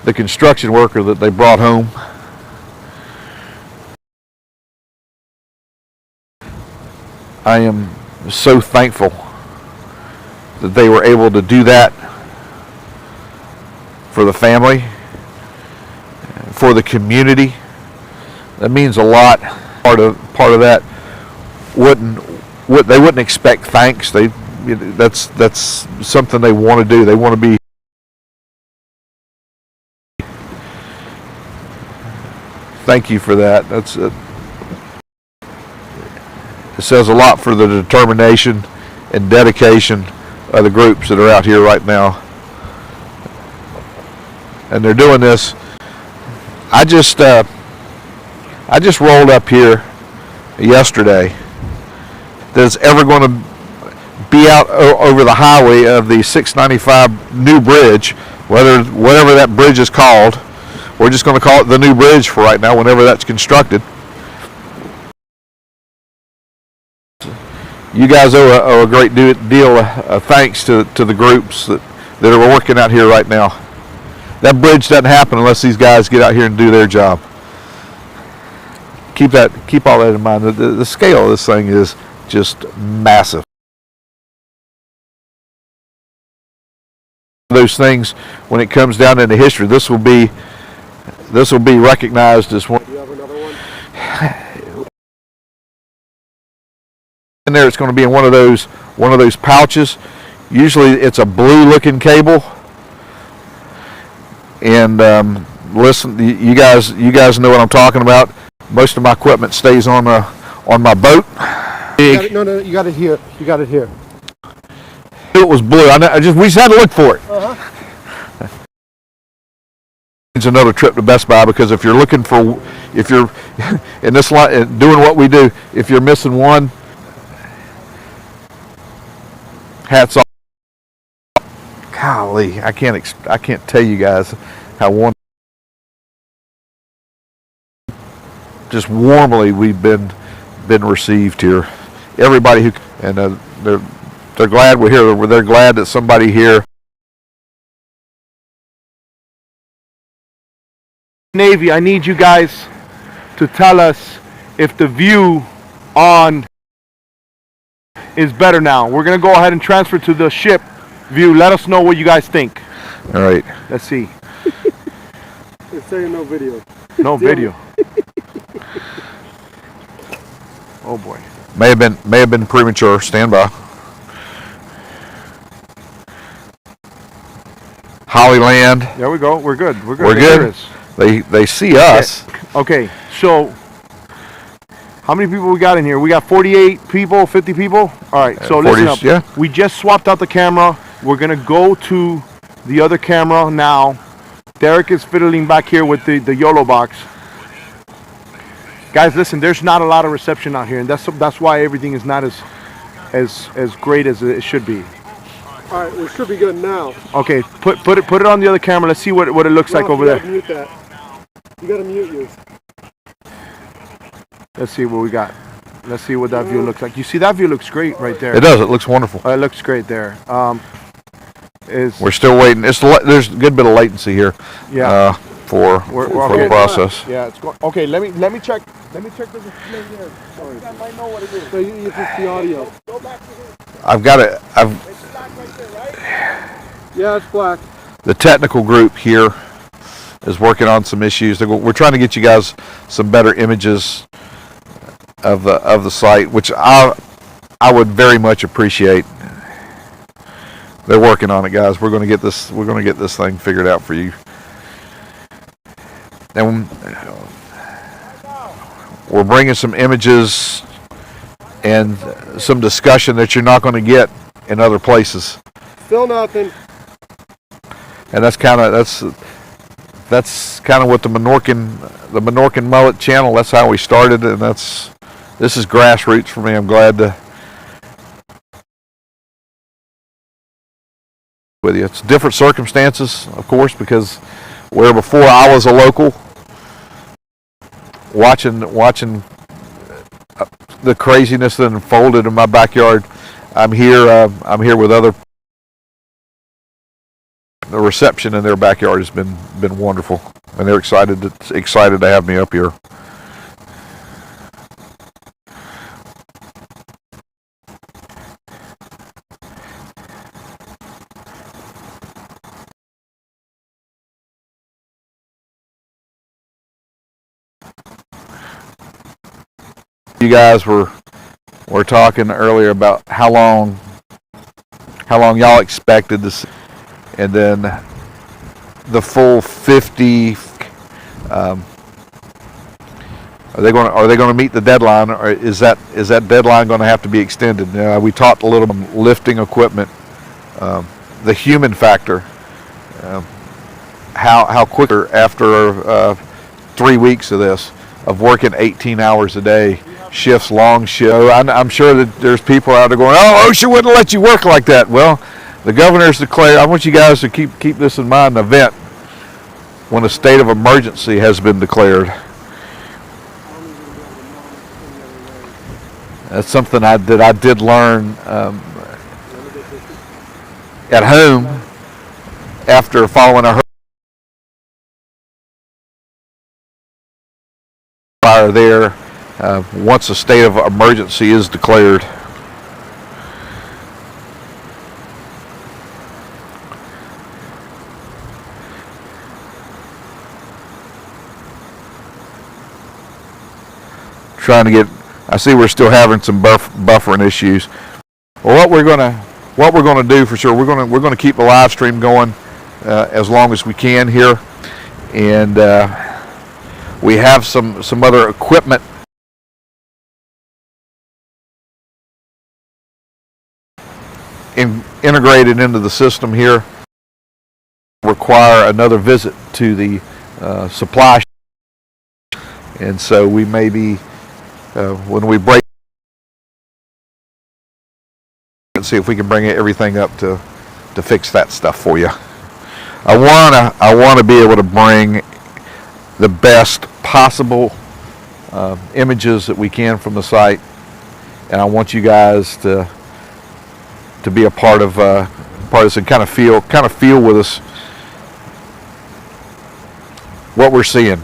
The construction worker that they brought home. I am so thankful that they were able to do that for the family, for the community. That means a lot. Part of that they wouldn't expect thanks. That's something they want to do. They want to be. Thank you for that. It says a lot for the determination and dedication of the groups that are out here right now. And they're doing this. I just rolled up here yesterday. That's ever going to be out over the highway of the 695 new bridge, whatever that bridge is called. We're just going to call it the new bridge for right now, whenever that's constructed. You guys owe a great deal of thanks to the groups that are working out here right now. That bridge doesn't happen unless these guys get out here and do their job. Keep all that in mind. The scale of this thing is just massive. Those things, when it comes down into history, this will be recognized as one. Do you have another one? In there, it's going to be in one of those pouches. Usually, it's a blue-looking cable. And listen, you guys know what I'm talking about. Most of my equipment stays on my boat. No, you got it here. You got it here. It was blue. We just had to look for it. It's another trip to Best Buy, because if you're in this line doing what we do, if you're missing one, hats off. Golly, I can't tell you guys how just warmly we've been received here. Everybody they're glad we're here. They're glad that somebody here. Navy, I need you guys to tell us if the view on is better now. We're gonna go ahead and transfer to the ship view. Let us know what you guys think. All right. Let's see. It's saying no video. No video. Oh boy. May have been premature. Stand by. Hollyland. There we go. We're good. We're good. We're good. They see us. Okay. So how many people we got in here? We got 48 people, 50 people. All right. So listen up. Yeah. We just swapped out the camera. We're gonna go to the other camera now. Derek is fiddling back here with the YOLO box. Guys, listen. There's not a lot of reception out here, and that's why everything is not as great as it should be. All right, we should be good now. Okay, put it on the other camera. Let's see what it looks like over there. Mute that. You gotta mute yours. Let's see what we got. Let's see what that view looks like. You see, that view looks great right there. It does. It looks wonderful. It looks great there. We're still waiting. There's a good bit of latency here. Yeah. For the process. Yeah, it's going. Okay, let me check. Let me check the display here. Sorry. I might know what it is. So you just the audio. Go back to here. I've got it. It's black right there, right? Yeah, it's black. The technical group here is working on some issues. We're trying to get you guys some better images of the site, which I would very much appreciate. They're working on it, guys. We're going to get this thing figured out for you. And we're bringing some images and some discussion that you're not going to get in other places. Still nothing. And that's kind of what the Minorcan Mullet channel. That's how we started, and this is grassroots for me. I'm glad to with you. It's different circumstances, of course, because where before I was a local, watching the craziness that unfolded in my backyard. I'm here with other. The reception in their backyard has been wonderful, and they're excited to have me up here. You guys were were talking earlier about how long y'all expected this, and then the full 50. Are they going to meet the deadline, or is that deadline going to have to be extended? We talked a little about lifting equipment, the human factor, how quicker after 3 weeks of this, of working 18 hours a day, shifts, long shifts. I'm sure that there's people out there going, "Oh, OSHA wouldn't let you work like that." Well, the governor's declared. I want you guys to keep this in mind. An event when a state of emergency has been declared. That's something I did learn at home after following a fire there. Once a state of emergency is declared. Trying to get. I see we're still having some buffering issues. Well, what we're gonna do for sure, we're gonna keep the live stream going as long as we can here, and we have some other equipment integrated into the system here. Require another visit to the supply, and so we may be. When we break, and see if we can bring everything up to fix that stuff for you. I wanna be able to bring the best possible images that we can from the site, and I want you guys to be a part of this and kind of feel with us what we're seeing,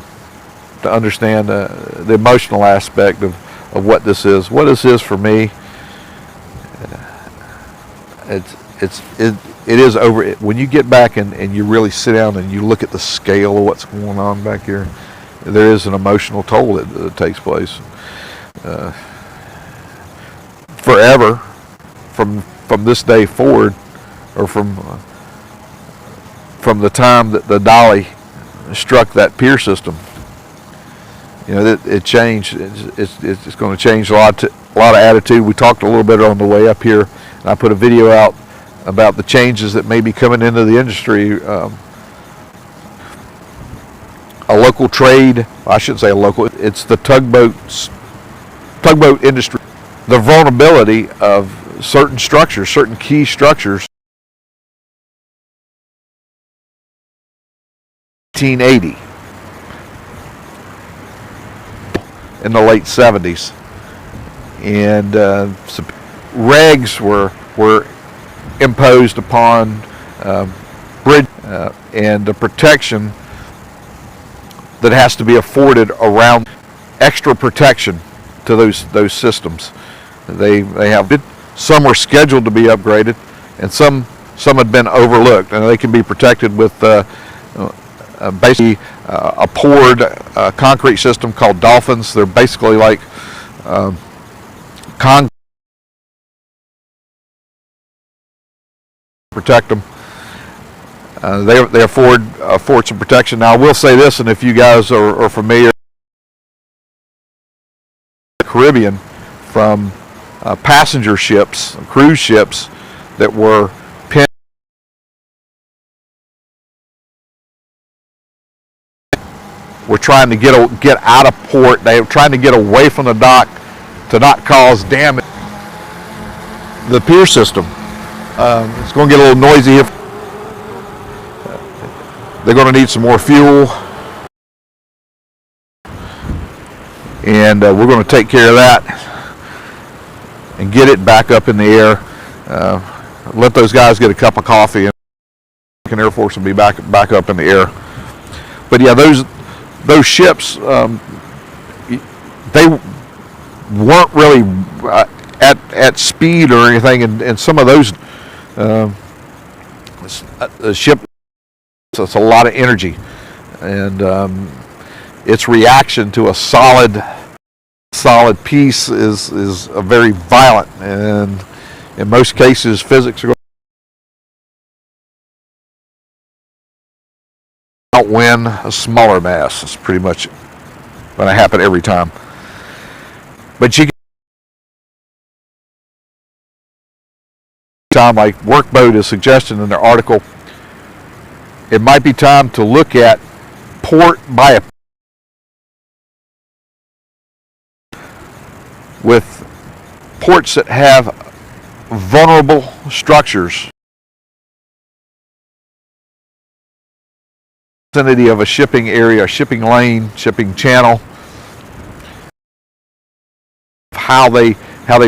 to understand the emotional aspect of what this is. What this is for me, it is over. When you get back and you really sit down and you look at the scale of what's going on back here, there is an emotional toll that takes place. Forever, from this day forward, or from the time that the Dali struck that pier system. You know, it changed. It's going to change a lot of attitude. We talked a little bit on the way up here, and I put a video out about the changes that may be coming into the industry. A local trade, I shouldn't say a local, it's the tugboat industry. The vulnerability of certain structures, certain key structures. 1980. In the late 70s, and regs were imposed upon bridge and the protection that has to be afforded around extra protection to those systems. They have some were scheduled to be upgraded, and some had been overlooked, and they can be protected with basically a poured concrete system called dolphins. They're basically like concrete. Protect them. They afford some protection. Now I will say this, and if you guys are familiar with the Caribbean, from passenger ships, cruise ships that were were trying to get out of port. They were trying to get away from the dock to not cause damage. The pier system. It's going to get a little noisy. They're going to need some more fuel, and we're going to take care of that and get it back up in the air. Let those guys get a cup of coffee, and the Air Force will be back up in the air. But yeah, those ships, they weren't really at speed or anything, and some of those ship, so it's a lot of energy, and its reaction to a solid solid piece is a very violent, and in most cases physics are going to outwin a smaller mass. It's pretty much going to happen every time. But you can time, like Workboat is suggesting in their article, it might be time to look at port by with ports that have vulnerable structures. Vicinity of a shipping area, shipping lane, shipping channel. How they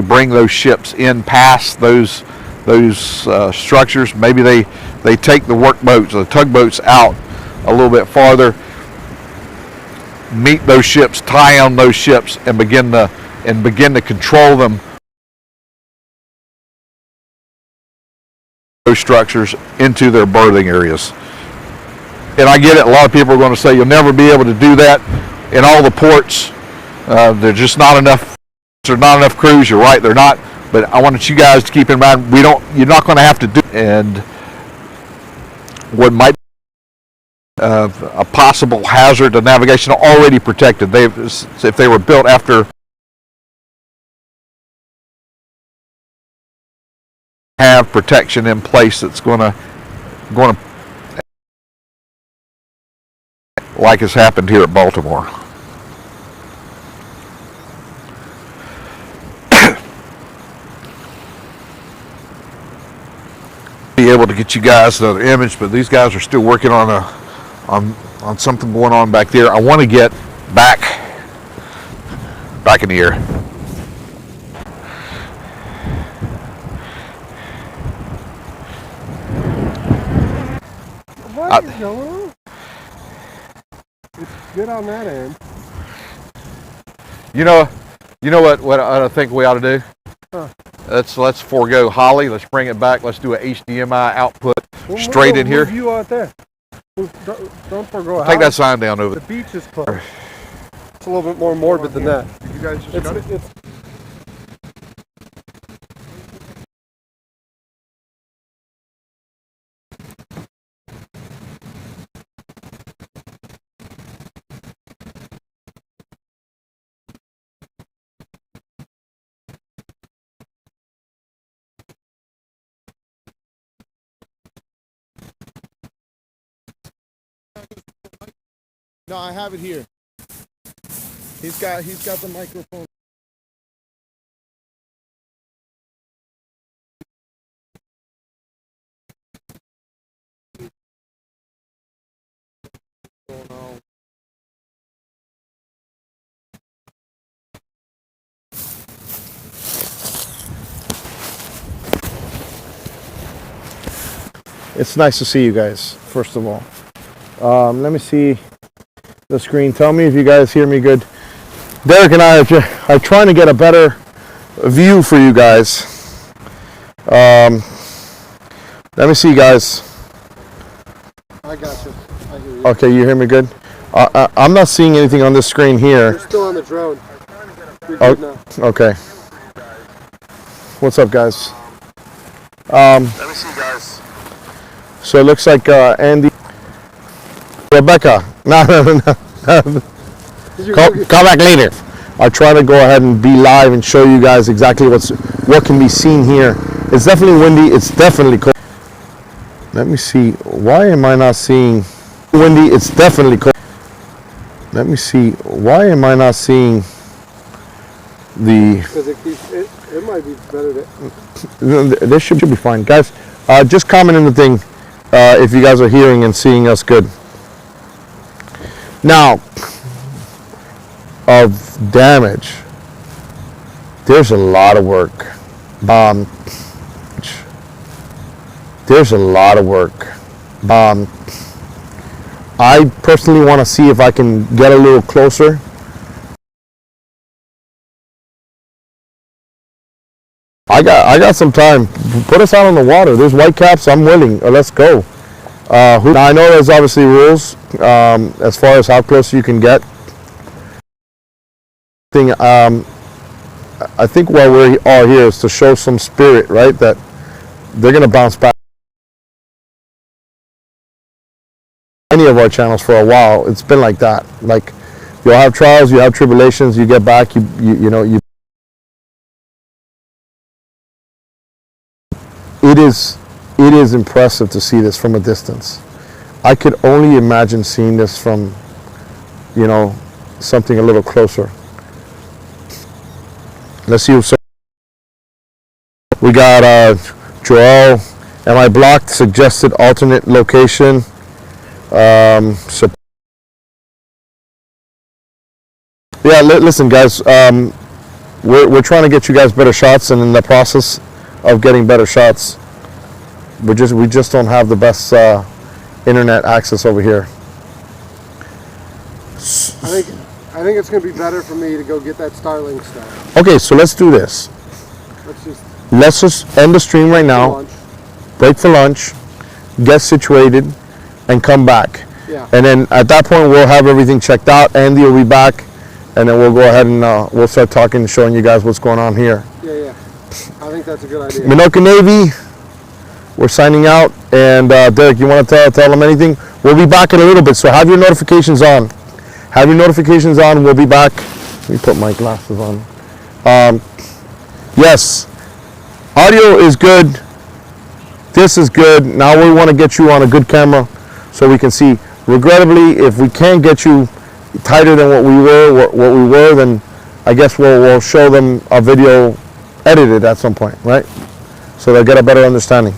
bring those ships in past those structures. Maybe they take the workboats or the tugboats out a little bit farther, meet those ships, tie on those ships, and begin to control them. Those structures into their berthing areas. And I get it. A lot of people are going to say you'll never be able to do that in all the ports. There's just not enough. There's not enough crews. You're right. They're not. But I wanted you guys to keep in mind you're not going to have to do. And what might be a possible hazard to navigation are already protected. If they were built after have protection in place that's going to like has happened here at Baltimore. Be able to get you guys another image, but these guys are still working on something going on back there. I want to get back in the air. What is going on? It's good on that end. You know what I think we ought to do? Huh. Let's forego Holly. Let's bring it back. Let's do a HDMI output straight in here. Move you out there. Don't forego Take that sign down over the there. beach is closed. It's a little bit more morbid than that. You guys just got it? It's No, I have it here. He's got the microphone. It's nice to see you guys, first of all. Let me see the screen. Tell me if you guys hear me good. Derek and I are trying to get a better view for you guys. Let me see, guys. I got you. I hear you. Okay, you hear me good? I'm not seeing anything on this screen here. You're still on the drone. You're good now. Okay. What's up, guys? Let me see, guys. So it looks like Andy, Rebecca. No. Call back later. I'll try to go ahead and be live and show you guys exactly what can be seen here. It's definitely windy. It's definitely cold. Let me see. Why am I not seeing windy? It's definitely cold. Let me see. Why am I not seeing the? Because it might be better to. This should be fine, guys. Just comment in the thing if you guys are hearing and seeing us good. Now, of damage, there's a lot of work. There's a lot of work. I personally want to see if I can get a little closer. I got some time. Put us out on the water. There's whitecaps. I'm willing. Let's go. Now I know there's obviously rules as far as how close you can get. thing. I think why we're all here is to show some spirit, right? That they're gonna bounce back. Any of our channels for a while, it's been like that. Like you'll have trials, you have tribulations, you get back, you know. It is impressive to see this from a distance. I could only imagine seeing this from, you know, something a little closer. Let's see if we got Joel. Am I blocked? Suggested alternate location. So yeah, listen, guys. We're trying to get you guys better shots, and in the process of getting better shots, we just don't have the best internet access over here. I think it's going to be better for me to go get that Starlink stuff. Okay, so let's do this. Let's just end the stream right now. Break for lunch, get situated, and come back. Yeah. And then at that point, we'll have everything checked out. Andy will be back, and then we'll go ahead and we'll start talking and showing you guys what's going on here. Yeah. I think that's a good idea. Minorcan Navy, we're signing out. And Derek, you want to tell them anything? We'll be back in a little bit, so have your notifications on. Have your notifications on. We'll be back. Let me put my glasses on. Yes, audio is good. This is good. Now we want to get you on a good camera so we can see. Regrettably, if we can't get you tighter than what we were, then I guess we'll show them a video edited at some point, right? So they'll get a better understanding.